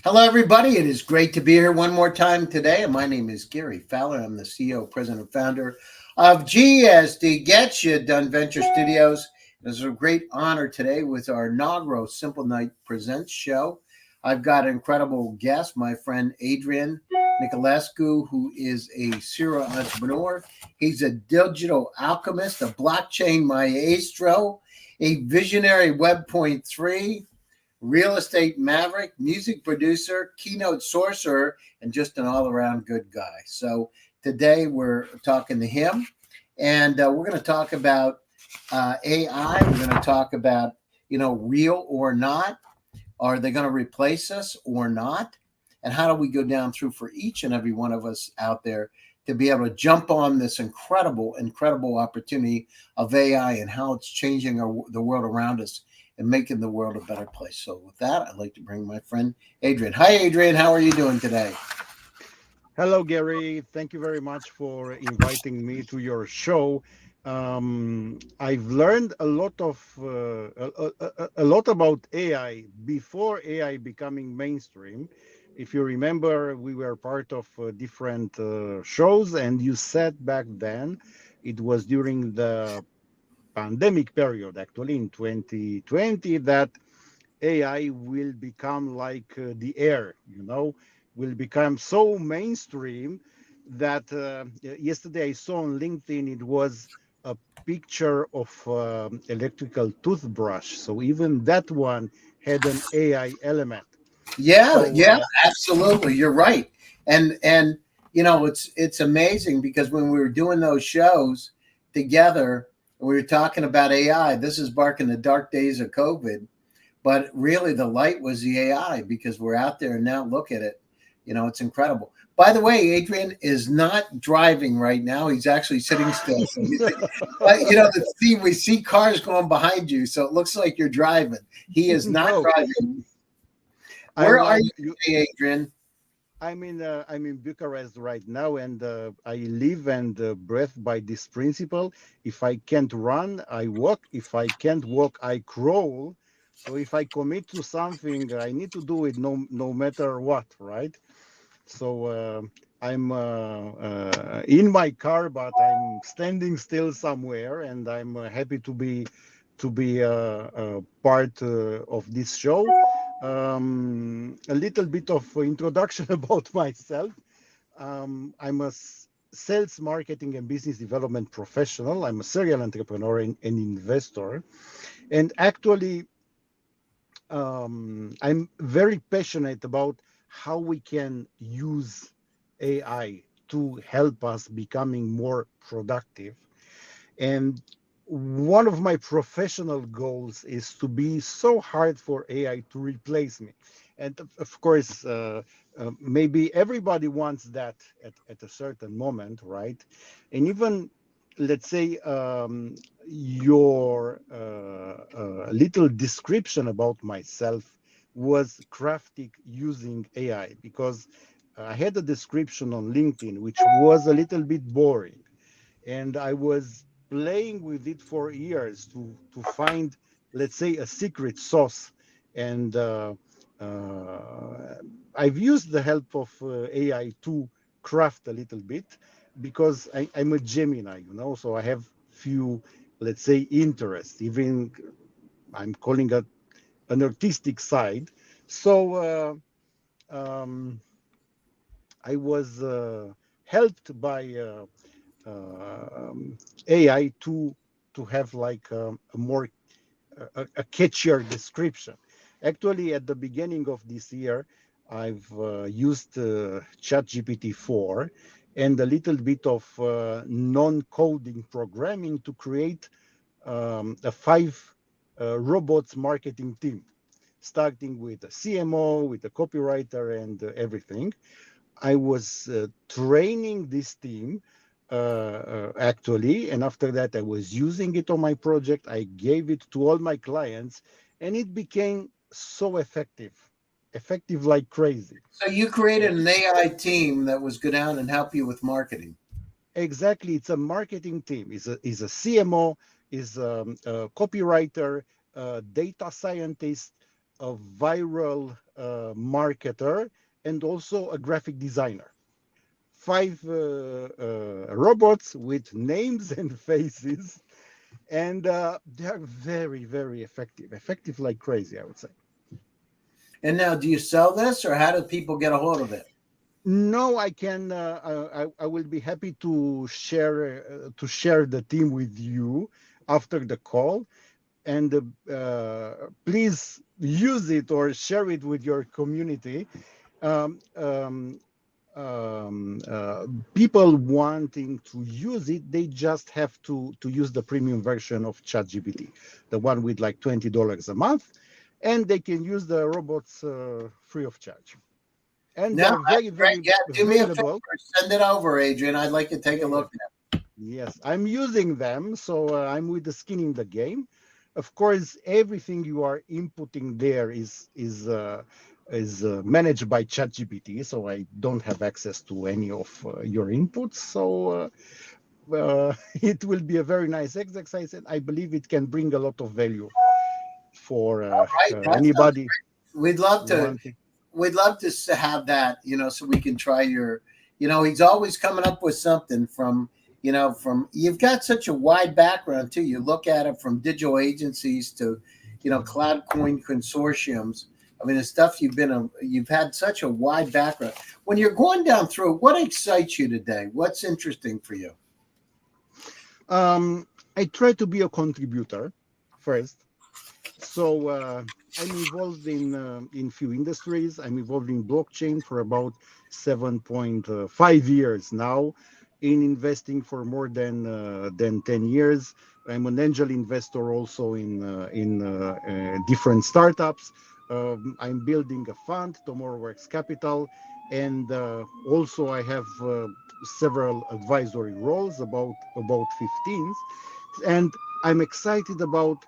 Hello, everybody. It is great to be here one more time today. And my name is Gary Fowler. I'm the CEO, president, and founder of GSD Get You Done Venture Studios. It's a great honor today with our inaugural Simplenight Presents show. I've got an incredible guest, my friend Adrian Niculescu, who is a serial entrepreneur. He's a digital alchemist, a blockchain maestro, a visionary Web.3 real estate maverick, music producer, keynote sorcerer, and just an all around good guy. So today we're talking to him, and we're going to talk about AI. We're going to talk about, real or not. Are they going to replace us or not? And how do we go down through for each and every one of us out there to be able to jump on this incredible opportunity of AI and how it's changing the world around us and making the world a better place. So with that, I'd like to bring my friend Adrian. Hi, Adrian. How are you doing today? Hello, Gary. Thank you very much for inviting me to your show. I've learned a lot about AI before AI becoming mainstream. If you remember, we were part of different shows, and you said back then it was during the pandemic period, actually in 2020, that AI will become like the air, will become so mainstream that yesterday I saw on LinkedIn it was a picture of electrical toothbrush. So even that one had an AI element. Yeah, So yeah, absolutely. You're right. And it's amazing because when we were doing those shows together, we were talking about AI. This is back in the dark days of COVID. But really, the light was the AI because we're out there and now look at it. It's incredible. By the way, Adrian is not driving right now. He's actually sitting still. So we see cars going behind you, so it looks like you're driving. He is not no, driving. Where I'm are I'm you today, Adrian? I'm in Bucharest right now, and I live and breathe by this principle. If I can't run, I walk. If I can't walk, I crawl. So if I commit to something, I need to do it no matter what, right? So I'm in my car, but I'm standing still somewhere, and I'm happy to be part of this show. A little bit of introduction about myself. I'm a sales, marketing, and business development professional. I'm a serial entrepreneur and investor, and actually, I'm very passionate about how we can use AI to help us becoming more productive. And one of my professional goals is to be so hard for AI to replace me. And of course, maybe everybody wants that at a certain moment, right? And even, let's say, your little description about myself was crafted using AI, because I had a description on LinkedIn which was a little bit boring, and I was playing with it for years to find, let's say, a secret sauce. And I've used the help of AI to craft a little bit, because I'm a Gemini, so I have few, let's say, interests. Even I'm calling it an artistic side. So um, I was helped by AI to have like a more a catchier description. Actually, at the beginning of this year, I've used ChatGPT 4 and a little bit of non-coding programming to create a five robots marketing team, starting with a CMO, with a copywriter, and everything. I was training this team actually, and after that, I was using it on my project. I gave it to all my clients, and it became so effective like crazy. So you created an AI team that was go down and help you with marketing. Exactly, it's a marketing team. Is a CMO, is a copywriter, data scientist, a viral marketer, and also a graphic designer. Five robots with names and faces, and they're very, very effective. Effective like crazy, I would say. And now, do you sell this, or how do people get a hold of it? No, I can. I will be happy to share the team with you after the call, and please use it or share it with your community. Um, um, People wanting to use it, they just have to use the premium version of ChatGPT, the one with like $20 a month, and they can use the robots free of charge. And No, they're very, that's great. very Yeah, do me a favor. available. Send it over, Adrian. I'd like to take Yeah, a yeah. look at Yes, I'm using them, so I'm with the skin in the game. Of course, everything you are inputting there is managed by ChatGPT, so I don't have access to any of your inputs. So it will be a very nice exercise, and I believe it can bring a lot of value for it. Right? That sounds anybody great. We'd love to. wanting. We'd love to have that, so we can try your, he's always coming up with something from, you've got such a wide background too. You look at it from digital agencies to, cloud coin consortiums. I mean, the stuff you've had such a wide background. When you're going down through, what excites you today? What's interesting for you? I try to be a contributor first. So I'm involved in few industries. I'm involved in blockchain for about 7.5 years now, in investing for more than 10 years. I'm an angel investor also in different startups. I'm building a fund, Tomorrow Works Capital, and also I have several advisory roles, about 15, and I'm excited about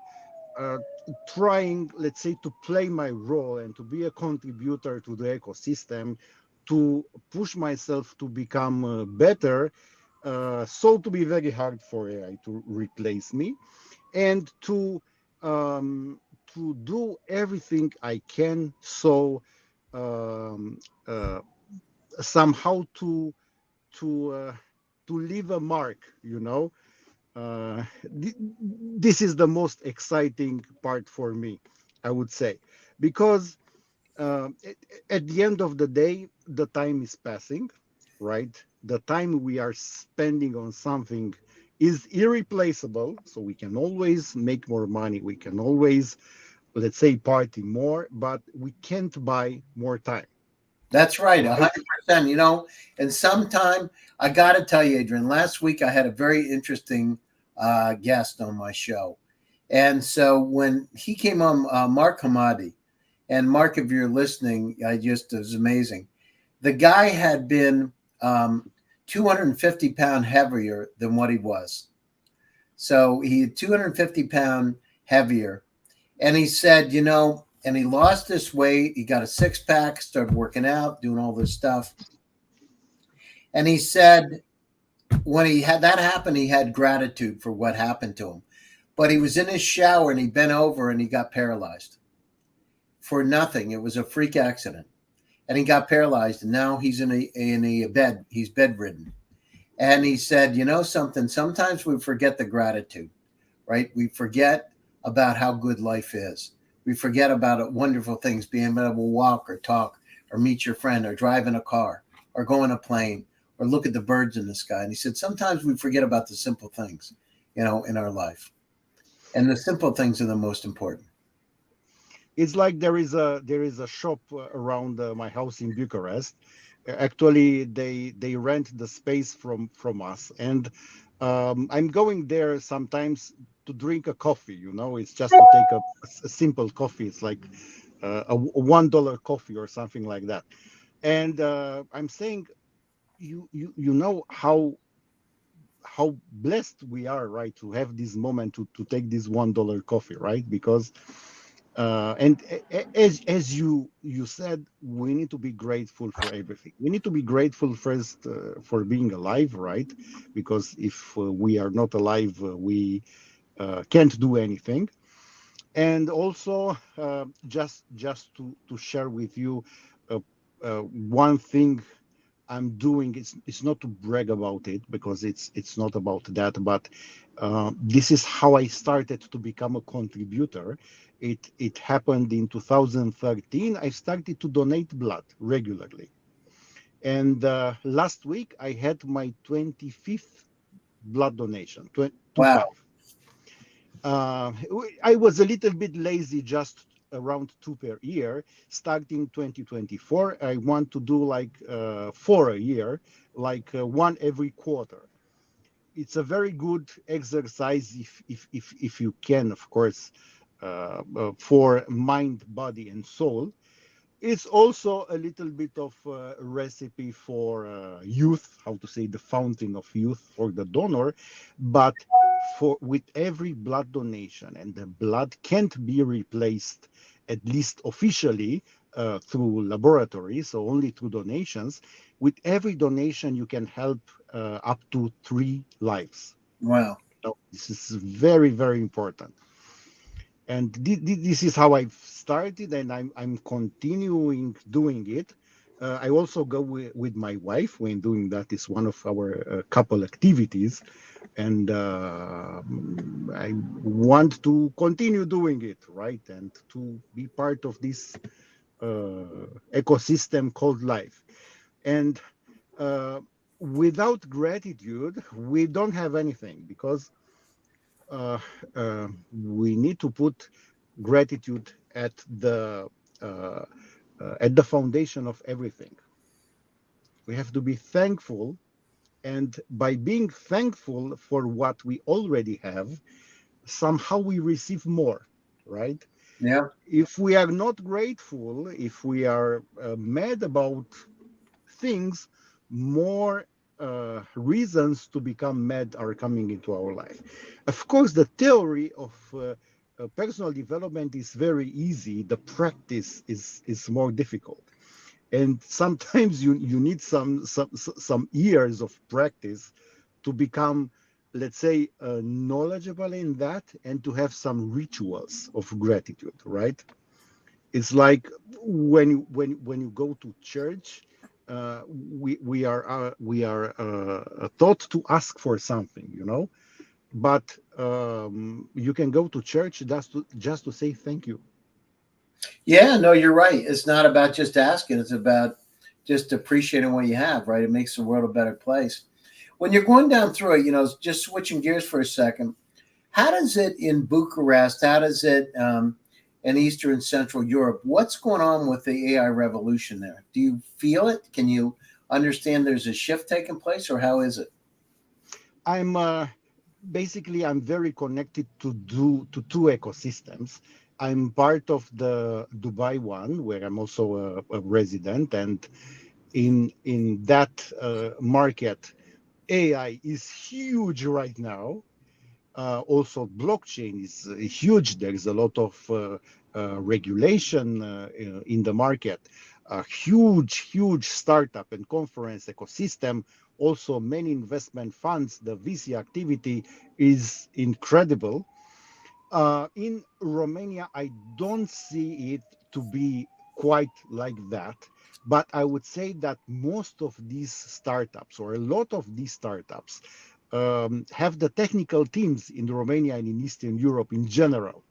uh, trying, let's say, to play my role and to be a contributor to the ecosystem, to push myself to become better, so to be very hard for AI to replace me, and to do everything I can, so um, uh, somehow to uh, to leave a mark, this is the most exciting part for me, I would say, because at the end of the day, the time is passing, right? The time we are spending on something is irreplaceable. So we can always make more money. We can always, let's say, party more, but we can't buy more time, That's right, right? 100%. And sometime I got to tell you, Adrian, last week I had a very interesting guest on my show. And so when he came on, Mark Hamadi, and Mark, if you're listening, I just, it was amazing. The guy had been 250 pound heavier than what he was. So he had 250 pound heavier. And he said, and he lost this weight. He got a six pack, started working out, doing all this stuff. And he said, when he had that happen, he had gratitude for what happened to him. But he was in his shower and he bent over and he got paralyzed for nothing. It was a freak accident. And he got paralyzed. And now he's in a bed. He's bedridden. And he said, something, sometimes we forget the gratitude, right? We forget about how good life is. We forget about wonderful things, being able to walk or talk or meet your friend or drive in a car or go in a plane or look at the birds in the sky. And he said, sometimes we forget about the simple things, in our life. And the simple things are the most important. It's like there is a shop around my house in Bucharest. Actually, they rent the space from us, and I'm going there sometimes to drink a coffee. It's just to take a simple coffee. It's like a $1 coffee or something like that. And I'm saying, you know how blessed we are, right, to have this moment to take this $1 coffee, right? Because and as you said, we need to be grateful for everything. We need to be grateful first for being alive, right? Because if we are not alive, we can't do anything. And also, just to share with you uh, one thing I'm doing. It's not to brag about it, because it's not about that, but this is how I started to become a contributor. It happened in 2013. I started to donate blood regularly, and last week I had my 25th blood donation. 25. Wow. Uh, I was a little bit lazy, just around two per year. Starting 2024, I want to do like four a year, like one every quarter. It's a very good exercise if you can, of course, for mind, body, and soul. It's also a little bit of a recipe for youth, how to say, the fountain of youth for the donor. But for with every blood donation, and the blood can't be replaced, at least officially, through laboratories, so only through donations. With every donation, you can help up to three lives. Wow. So this is very, very important. And this is how I've started, and I'm continuing doing it. I also go with my wife when doing that. Is one of our couple activities, and I want to continue doing it, right, and to be part of this ecosystem called life. And uh, without gratitude, we don't have anything, because uh, we need to put gratitude uh, at the foundation of everything. We have to be thankful, and by being thankful for what we already have, somehow we receive more, right? Yeah. If we are not grateful, if we are mad about things, more reasons to become mad are coming into our life. Of course, the theory of personal development is very easy. The practice is more difficult, and sometimes you need some years of practice to become, let's say, knowledgeable in that, and to have some rituals of gratitude, right? It's like when you go to church, we are taught to ask for something, but you can go to church just to say thank you. Yeah, no, you're right. It's not about just asking, it's about just appreciating what you have, right? It makes the world a better place. When you're going down through it, just switching gears for a second, how does it in Bucharest? How does it in Eastern and Central Europe? What's going on with the AI revolution there? Do you feel it? Can you understand there's a shift taking place, or how is it? I'm basically I'm very connected to two ecosystems. I'm part of the Dubai one, where I'm also a resident, and in that market, AI is huge right now. Also, blockchain is huge. There is a lot of regulation in the market. A huge startup and conference ecosystem. Also, many investment funds. The VC activity is incredible. In Romania, I don't see it to be quite like that. But I would say that most of these startups, or a lot of these startups, have the technical teams in Romania and in Eastern Europe in general,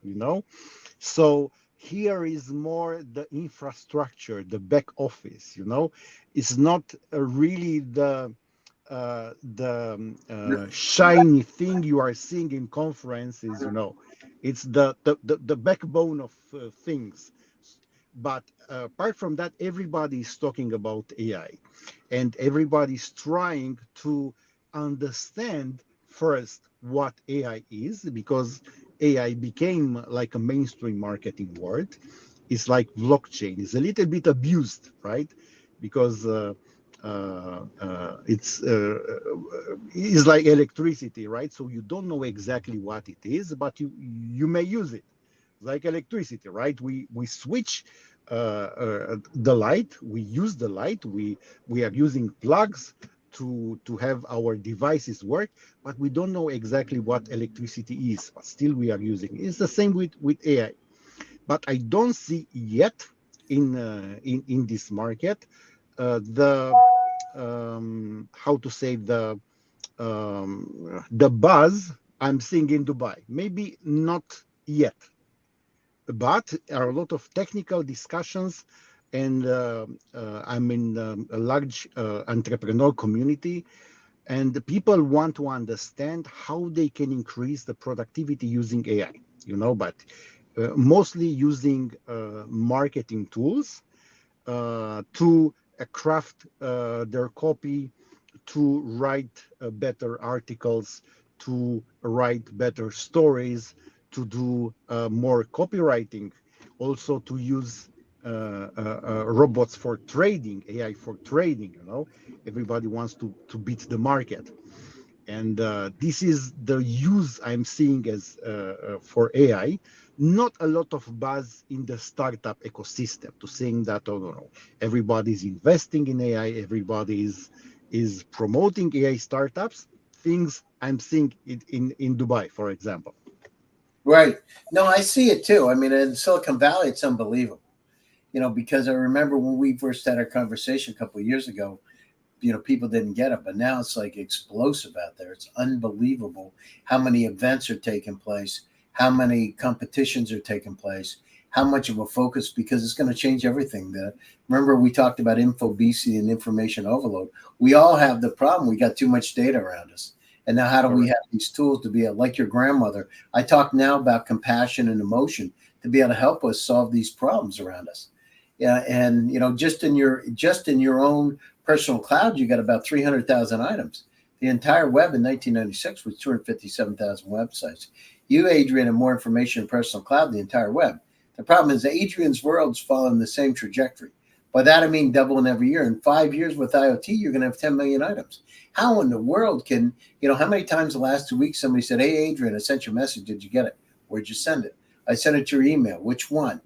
So here is more the infrastructure, the back office. It's not really the shiny thing you are seeing in conferences. It's the backbone of things. But apart from that, everybody is talking about AI, and everybody's trying to understand first what AI is, because AI became like a mainstream marketing word. It's like blockchain. It's a little bit abused, right? Because it's like electricity, right? So you don't know exactly what it is, but you may use it. Like electricity, right? We switch the light. We use the light. We are using plugs. to have our devices work, but we don't know exactly what electricity is, but still we are using it. It's the same with AI. But I don't see yet in this market the how to say the buzz I'm seeing in Dubai. Maybe not yet, but there are a lot of technical discussions, and I'm in a large entrepreneur community, and the people want to understand how they can increase the productivity using AI. But mostly using marketing tools to craft their copy, to write better articles, to write better stories, to do more copywriting, also to use robots for trading, AI for trading. Everybody wants to beat the market. And this is the use I'm seeing as for AI. Not a lot of buzz in the startup ecosystem to saying that, oh no, everybody's investing in AI, everybody is promoting AI startups. Things I'm seeing it in Dubai, for example. Right. No, I see it too. I mean, in Silicon Valley, it's unbelievable. Because I remember when we first had our conversation a couple of years ago, people didn't get it, but now it's like explosive out there. It's unbelievable how many events are taking place, how many competitions are taking place, how much of a focus, because it's going to change everything. Remember, we talked about infobesity and information overload. We all have the problem. We got too much data around us. And now how do we have these tools to be like your grandmother? I talk now about compassion and emotion to be able to help us solve these problems around us. Yeah, and just in your own personal cloud, you got about 300,000 items. The entire web in 1996 was 257,000 websites. You, Adrian, have more information in personal cloud, the entire web. The problem is that Adrian's world's following the same trajectory. By that, I mean doubling every year. In 5 years with IoT, you're going to have 10 million items. How in the world can, how many times the last 2 weeks somebody said, hey, Adrian, I sent you a message. Did you get it? Where'd you send it? I sent it to your email. Which one?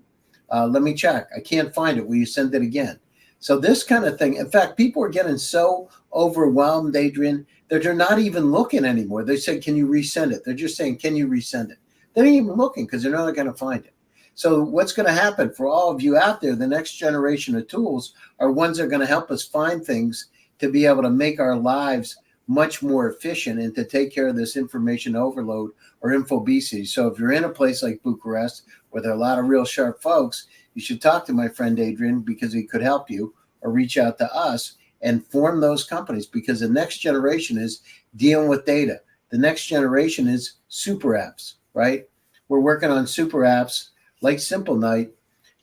Let me check. I can't find it. Will you send it again? So this kind of thing. In fact, people are getting so overwhelmed, Adrian, that they're not even looking anymore. They say, can you resend it? They're just saying, can you resend it? They're not even looking because they're not going to find it. So what's going to happen for all of you out there, the next generation of tools are ones that are going to help us find things to be able to make our lives much more efficient and to take care of this information overload or infobesity. So if you're in a place like Bucharest, where there are a lot of real sharp folks, you should talk to my friend Adrian because he could help you, or reach out to us and form those companies, because the next generation is dealing with data. The next generation is super apps, right? We're working on super apps like Simplenight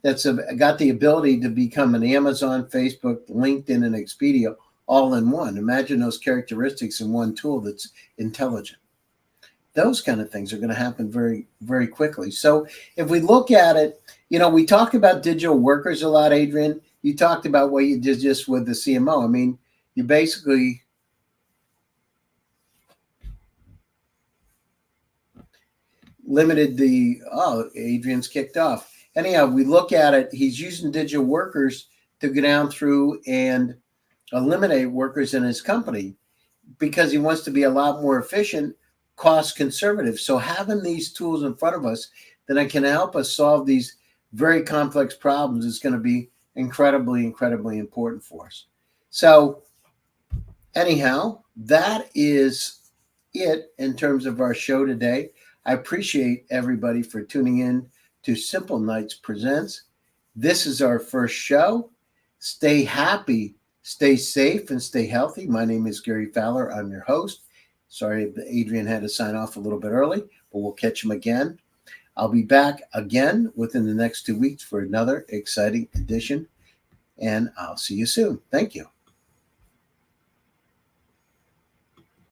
that's got the ability to become an Amazon, Facebook, LinkedIn, and Expedia all in one. Imagine those characteristics in one tool that's intelligent. Those kind of things are going to happen very, very quickly. So if we look at it, we talk about digital workers a lot, Adrian. You talked about what you did just with the CMO. I mean, you basically limited Adrian's kicked off. Anyhow, we look at it, he's using digital workers to go down through and eliminate workers in his company because he wants to be a lot more efficient, cost conservative. So having these tools in front of us that can help us solve these very complex problems is going to be incredibly, incredibly important for us. So anyhow, that is it in terms of our show today. I appreciate everybody for tuning in to Simplenight Presents. This is our first show. Stay happy, stay safe, and stay healthy. My name is Gary Fowler. I'm your host. Sorry, Adrian had to sign off a little bit early, but we'll catch him again. I'll be back again within the next 2 weeks for another exciting edition, and I'll see you soon. Thank you.